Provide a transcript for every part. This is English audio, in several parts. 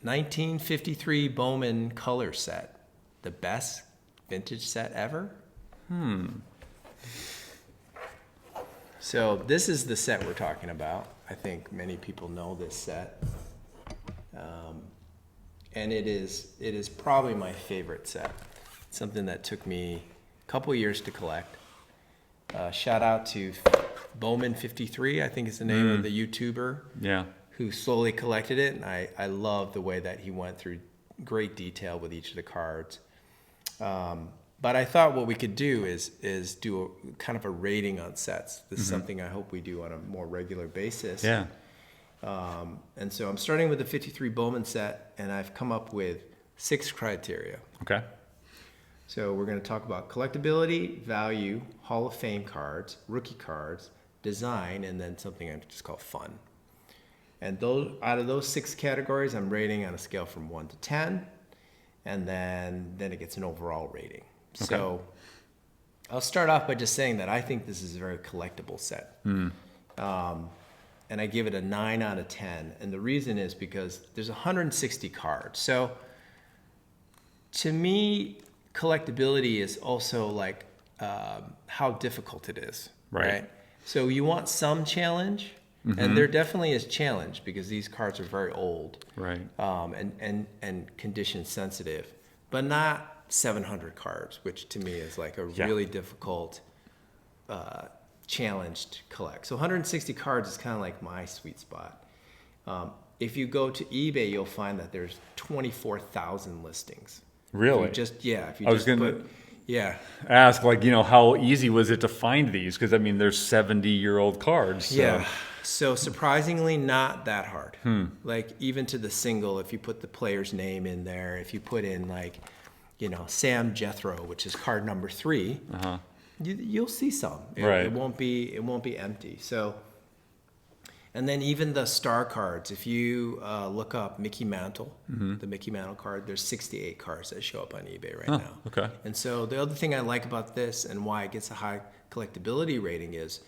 1953 Bowman Color set. The best vintage set ever? So this is the set we're talking about. I think many people know this set. And it is probably my favorite set. Something that took me a couple years to collect. Shout out to Bowman 53, I think is the name of the YouTuber. Yeah. Who slowly collected it, and I love the way that he went through great detail with each of the cards. But I thought what we could do is do a kind of a rating on sets. This is something I hope we do on a more regular basis. Yeah. And so I'm starting with the 53 Bowman set, and I've come up with 6 criteria. Okay. So we're going to talk about collectability, value, Hall of Fame cards, rookie cards, design, and then something I just call fun. And those, out of those 6 categories, I'm rating on a scale from 1 to 10, and then it gets an overall rating. Okay. So I'll start off by just saying that I think this is a very collectible set. And I give it a 9 out of 10. And the reason is because there's 160 cards. So to me, collectability is also like how difficult it is, right? So you want some challenge. And there definitely is challenge because these cards are very old, right? And condition sensitive, but not 700 cards, which to me is like a really difficult challenge to collect. So 160 cards is kind of like my sweet spot. If you go to eBay, you'll find that there's 24,000 listings. Really? If you ask, like, how easy was it to find these? Because I mean, there's 70-year-old cards. So. Yeah. So surprisingly, not that hard. Like even to the single, if you put the player's name in there, if you put in like, Sam Jethro, which is card number 3, you'll see some. It won't be empty. So, and then even the star cards, if you look up Mickey Mantle, the Mickey Mantle card, there's 68 cards that show up on eBay right now. Okay. And so the other thing I like about this and why it gets a high collectability rating is,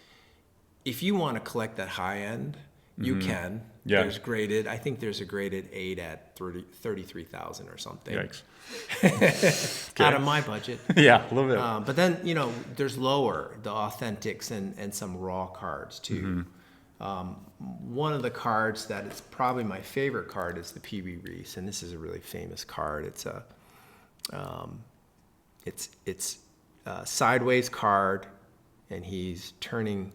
if you want to collect that high end, you can. Yeah. I think there's a graded 8 at 33,000 or something. Yikes. Out of my budget. Yeah, a little bit. But then, there's lower, the authentics and some raw cards too. One of the cards that is probably my favorite card is the Pee Wee Reese, and this is a really famous card. It's a sideways card, and he's turning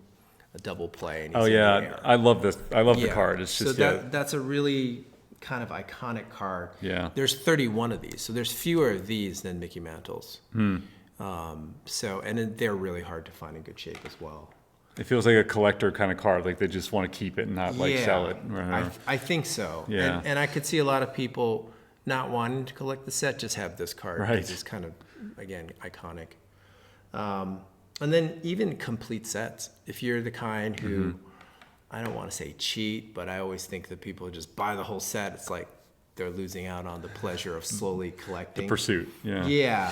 a double play. And he's I love this. I love the card. It's just that's a really kind of iconic card. Yeah. There's 31 of these, so there's fewer of these than Mickey Mantles. And they're really hard to find in good shape as well. It feels like a collector kind of card, like they just want to keep it and not sell it. I think so. Yeah. And I could see a lot of people not wanting to collect the set, just have this card. Right. It's kind of, again, iconic. And then even complete sets. If you're the kind who, I don't want to say cheat, but I always think that people just buy the whole set. It's like they're losing out on the pleasure of slowly collecting. The pursuit, yeah. Yeah.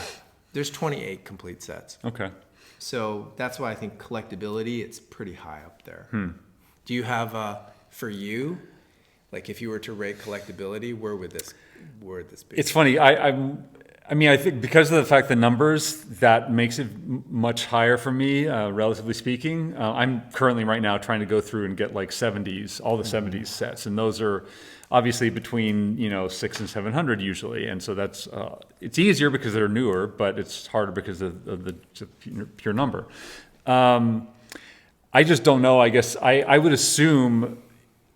There's 28 complete sets. Okay. So that's why I think collectability, it's pretty high up there. Do you have, for you, like if you were to rate collectability, where would this be? It's funny. I think because of the fact the numbers, that makes it much higher for me, relatively speaking. I'm currently right now trying to go through and get like 70s, all the 70s sets. And those are obviously between, 600 and 700 usually. And so that's, it's easier because they're newer, but it's harder because of the pure number. I just don't know. I guess I would assume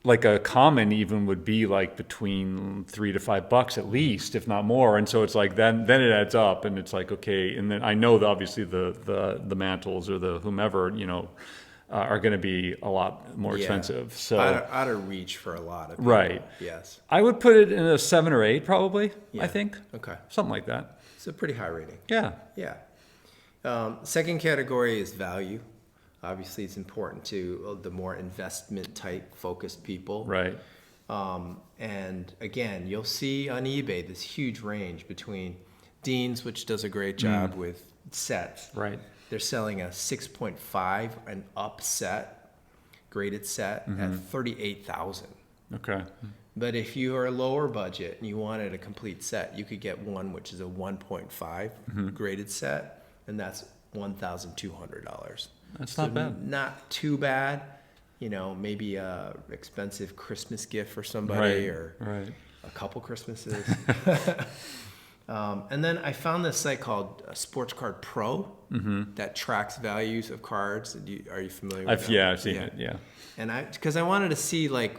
like a common even would be like between $3 to $5 at least, if not more. And so it's like then it adds up, and it's like, okay. And then I know that obviously the mantles or the whomever are going to be a lot more expensive. So out of reach for a lot of people. Right. Yes. I would put it in a 7 or 8 probably. Yeah. I think. Okay. Something like that. It's a pretty high rating. Yeah. Yeah. Second category is value. Obviously, it's important to the more investment type focused people. Right. And again, you'll see on eBay this huge range between Dean's, which does a great job with sets. Right. They're selling a 6.5 and up set, graded set at $38,000. Okay. But if you are a lower budget and you wanted a complete set, you could get one which is a 1.5 graded set, and that's $1,200. That's not bad. Not too bad. You know, maybe a expensive Christmas gift for somebody, or a couple Christmases. And then I found this site called Sports Card Pro that tracks values of cards. Are you familiar with that? Yeah, I've seen it, yeah. And because I wanted to see, like,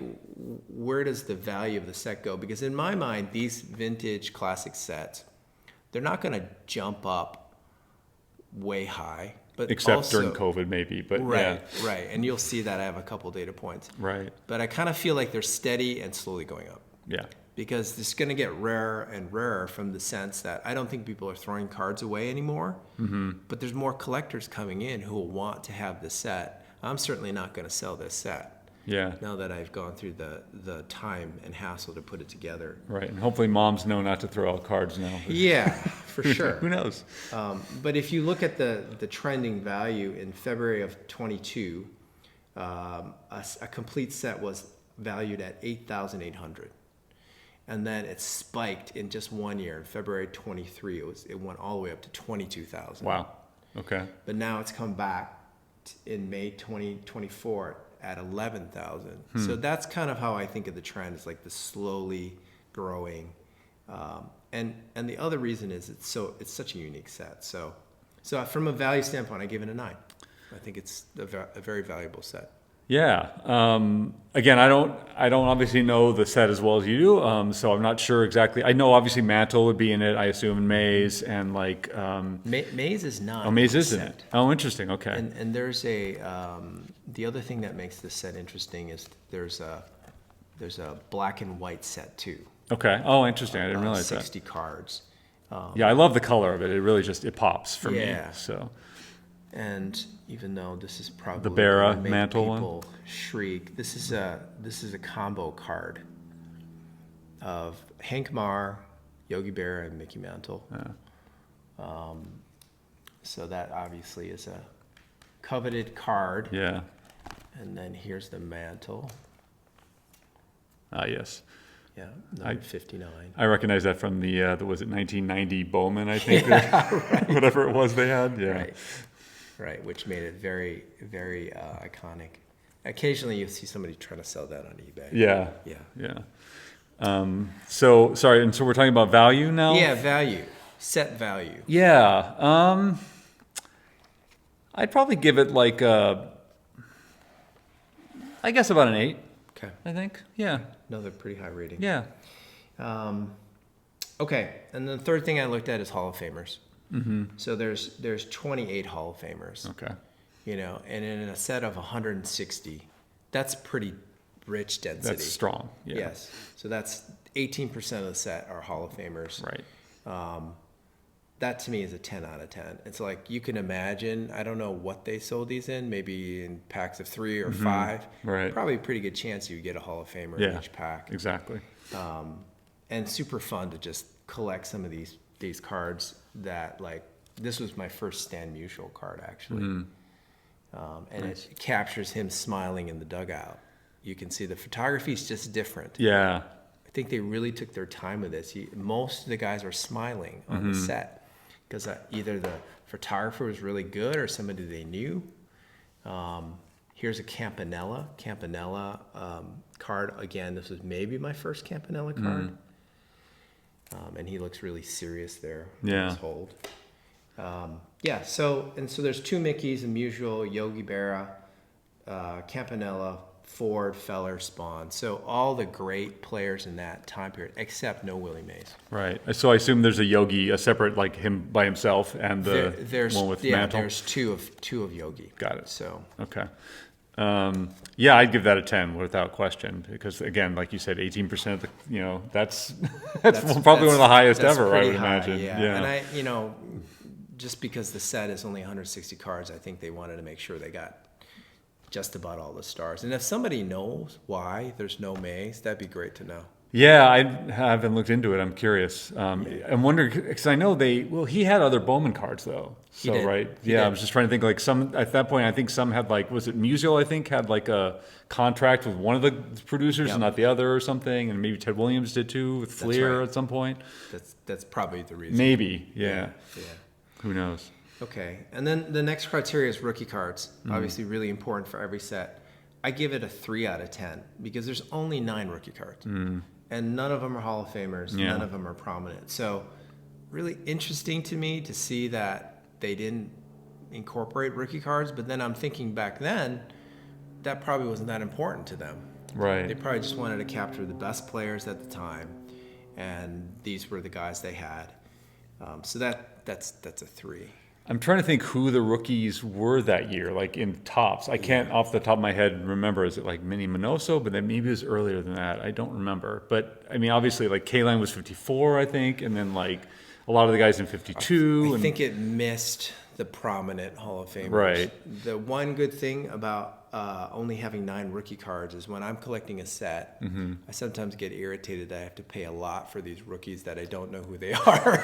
where does the value of the set go? Because in my mind, these vintage classic sets, they're not going to jump up way high. But Except also, during COVID, maybe. But right. And you'll see that I have a couple data points. Right. But I kind of feel like they're steady and slowly going up. Yeah. Because it's going to get rarer and rarer, from the sense that I don't think people are throwing cards away anymore. But there's more collectors coming in who will want to have the set. I'm certainly not going to sell this set. Yeah. Now that I've gone through the time and hassle to put it together. Right. And hopefully moms know not to throw out cards now. Yeah, for sure. Who knows? But if you look at the trending value in February of 22, a complete set was valued at $8,800. And then it spiked in just 1 year. In February 23, it went all the way up to 22,000. Wow. Okay. But now it's come back in May 2024 at 11,000. So that's kind of how I think of the trend. It's like the slowly growing. And the other reason is it's such a unique set. So from a value standpoint, I give it a 9. I think it's a very valuable set. Yeah. Again, I don't obviously know the set as well as you do, so I'm not sure exactly. I know obviously Mantle would be in it, I assume, and Maze, and like... Maze is not. Oh, Maze is in it. Oh, interesting. Okay. And there's the other thing that makes this set interesting is there's a black and white set too. Okay. Oh, interesting. I didn't realize 60 cards. Yeah, I love the color of it. It really just, it pops for me. So. And even though this is probably The Barra gonna make Mantle people shriek, this is a combo card of Hank Marr, Yogi Berra, and Mickey Mantle. So that obviously is a coveted card. Yeah. And then here's the Mantle. Ah, yes. Yeah, number 59. I recognize that from the was it 1990 Bowman, I think, whatever it was they had. Yeah. Right, which made it very, very iconic. Occasionally, you see somebody trying to sell that on eBay. Yeah. So sorry, and so we're talking about value now. Yeah, value, set value. Yeah. I'd probably give it like I guess about an 8. Okay. I think. Yeah. Another pretty high rating. Yeah. Okay, and the third thing I looked at is Hall of Famers. So there's 28 Hall of Famers. Okay. You know, and in a set of 160, that's pretty rich density. That's strong. Yeah. Yes. So that's 18% of the set are Hall of Famers. Right. That to me is a 10 out of 10. It's like, you can imagine, I don't know what they sold these in, maybe in packs of 3 or 5. Right. Probably a pretty good chance you get a Hall of Famer in each pack. Exactly. And super fun to just collect some of these cards that, like, this was my first Stan Musial card, actually. And nice. It captures him smiling in the dugout. You can see the photography is just different. Yeah. I think they really took their time with this. Most of the guys are smiling on the set because either the photographer was really good or somebody they knew. Here's a Campanella card. Again, this was maybe my first Campanella card. And he looks really serious there in his hold. So there's 2 Mickeys, a Musial, Yogi Berra, Campanella, Ford, Feller, Spawn. So all the great players in that time period, except no Willie Mays. Right. So I assume there's a Yogi, a separate, like him by himself, and the one with Mantle. There's two of Yogi. Got it. So okay. I'd give that a 10 without question, because again, like you said, 18% of the, that's probably one of the highest ever, I would imagine. Yeah. And just because the set is only 160 cards, I think they wanted to make sure they got just about all the stars. And if somebody knows why there's no Mays, that'd be great to know. Yeah, I haven't looked into it. I'm curious. I'm wondering because I know he had other Bowman cards though. He So did. right, He yeah. I did. was just trying to think like some at that point. I think some had like was it Musial? I think had like a contract with one of the producers and Yep. not the other or something. And maybe Ted Williams did too with Fleer right. at some point. That's probably the reason. Maybe, yeah. Yeah. Who knows? Okay. And then the next criteria is rookie cards. Obviously, really important for every set. I give it a 3 out of 10 because there's only 9 rookie cards, and none of them are Hall of Famers. Yeah. None of them are prominent. So, really interesting to me to see that they didn't incorporate rookie cards. But then I'm thinking back then, that probably wasn't that important to them. They Right. probably just wanted to capture the best players at the time, and these were the guys they had. So that's a 3. I'm trying to think who the rookies were that year, like in tops. I can't off the top of my head remember. Is it like Minnie Minoso? But then maybe it was earlier than that. I don't remember. But I mean, obviously, like K-Line was 54, I think, and then like a lot of the guys in 52. I think it missed the prominent Hall of Famers. Right. The one good thing about only having 9 rookie cards is when I'm collecting a set, I sometimes get irritated that I have to pay a lot for these rookies that I don't know who they are.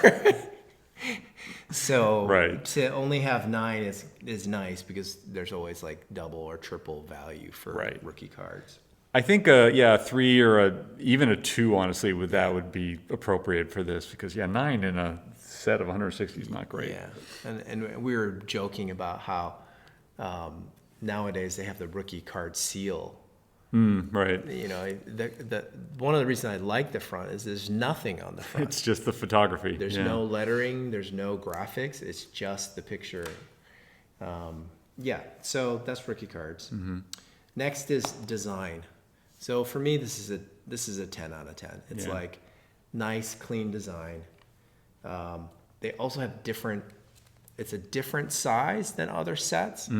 So Right. to only have 9 is nice because there's always like double or triple value for Right. rookie cards. I think a 3 or even a 2, honestly, would be appropriate for this because 9 in a set of 160 is not great. Yeah, and we were joking about how nowadays they have the rookie card seal. Right. You know, one of the reasons I like the front is there's nothing on the front. It's just the photography. There's no lettering, there's no graphics. It's just the picture. So that's rookie cards. Next is design. So for me, this is a 10 out of 10. It's like nice, clean design. They also have it's a different size than other sets. I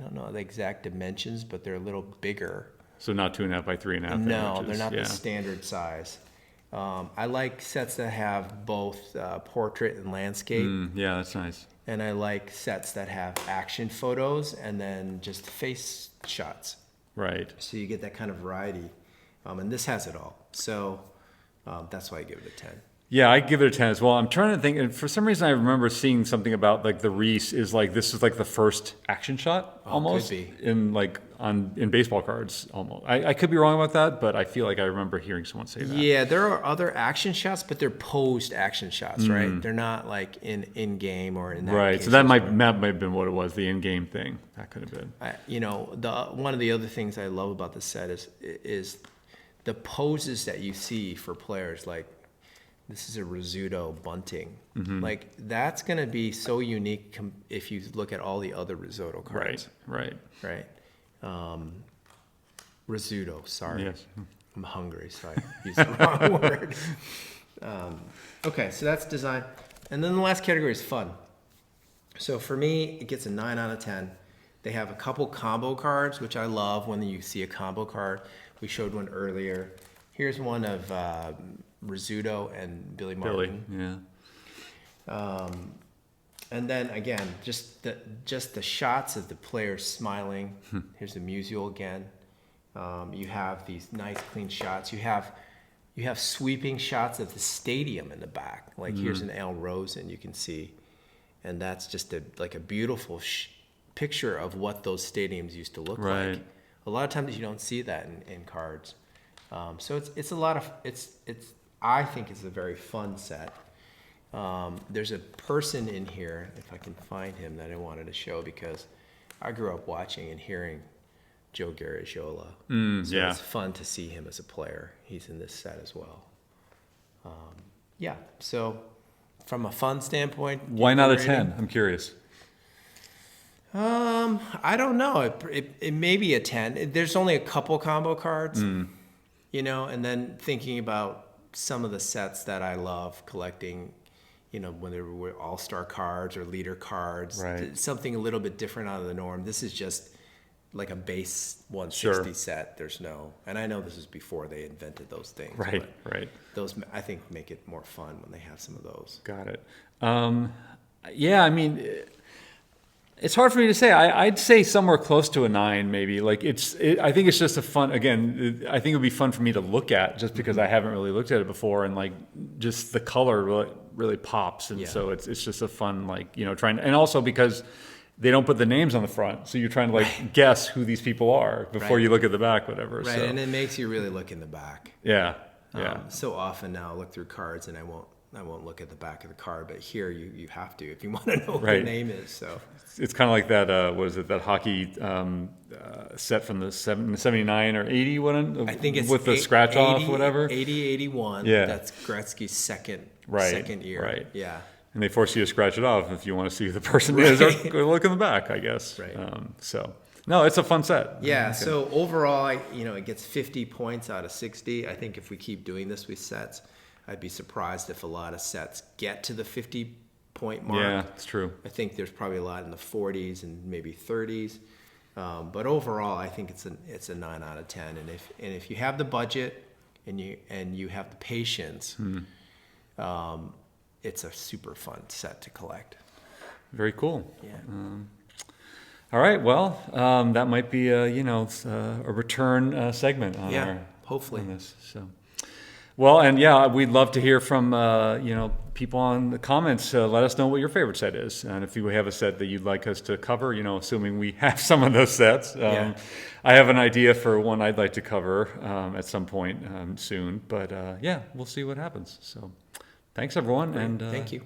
don't know the exact dimensions, but they're a little bigger. So not 2.5 by 3.5. No, they're not the standard size. I like sets that have both portrait and landscape, Yeah, that's nice. and I like sets that have action photos and then just face shots. Right. So you get that kind of variety, and this has it all. So that's why I give it a 10. Yeah, I give it a 10 as well. I'm trying to think, and for some reason I remember seeing something about like the Reese is like this is like the first action shot almost could be. in baseball cards almost. I could be wrong about that, but I feel like I remember hearing someone say that. Yeah, there are other action shots, but they're posed action shots, right? They're not like in game or in that Right. case So that it's might more- have been what it was, the in-game thing. That could have been. one of the other things I love about the set is the poses that you see for players. Like this is a Rizzuto bunting. Like that's gonna be so unique if you look at all the other Rizzuto cards. Right. Right. Rizzuto. Sorry. Yes. I'm hungry, so I used the wrong word. Okay, so that's design. And then the last category is fun. So for me, it gets a 9 out of 10. They have a couple combo cards, which I love when you see a combo card. We showed one earlier. Here's one of Rizzuto and Billy Billy. Martin. Yeah. And then again, just the shots of the players smiling. Here's the Musial again. You have these nice clean shots. You have sweeping shots of the stadium in the back. Like here's an Al Rosen you can see, and that's just like a beautiful picture of what those stadiums used to look Right. like. A lot of times you don't see that in cards. So it's a lot of I think it's a very fun set. There's a person in here, if I can find him, that I wanted to show because I grew up watching and hearing Joe Garagiola. So yeah. it's fun to see him as a player. He's in this set as well. So from a fun standpoint, Why not a rating? 10? I'm curious. I don't know. It may be a 10. There's only a couple combo cards, and then thinking about some of the sets that I love collecting, when there were all-star cards or leader cards, Right. something a little bit different out of the norm. This is just like a base 160 Sure. set. There's no, and I know this is before they invented those things. Right. but Right. Those, I think, make it more fun when they have some of those. Got it. Yeah, I mean, It's hard for me to say. I'd say somewhere close to a 9, maybe. Like I think it's just a fun. Again, I think it would be fun for me to look at, just because I haven't really looked at it before, and like just the color really pops, and so it's just a fun, like, trying. And also because they don't put the names on the front, so you're trying to like guess who these people are before you look at the back, whatever. Right, so. and it makes you really look in the back. Yeah. So often now I look through cards and I won't look at the back of the card, but here you have to if you want to know what the name is. So it's kind of like that. What is it? That hockey set from the 79 or 80 one? I think it's with the scratch 80, off, whatever. 80, 81. Yeah, that's Gretzky's second year. Right. Yeah. And they force you to scratch it off if you want to see who the person is, or go look in the back, I guess. Right. So no, it's a fun set. Yeah. So overall, it gets 50 points out of 60. I think if we keep doing this with sets, I'd be surprised if a lot of sets get to the 50-point mark. Yeah, it's true. I think there's probably a lot in the 40s and maybe 30s. But overall, I think it's a 9 out of 10. And if you have the budget and you have the patience, it's a super fun set to collect. Very cool. Yeah. All right. Well, that might be a return segment on hopefully. on this. So. Well, and we'd love to hear from people on the comments. Let us know what your favorite set is, and if you have a set that you'd like us to cover. Assuming we have some of those sets. I have an idea for one I'd like to cover at some point soon. But we'll see what happens. So, thanks everyone, and thank you.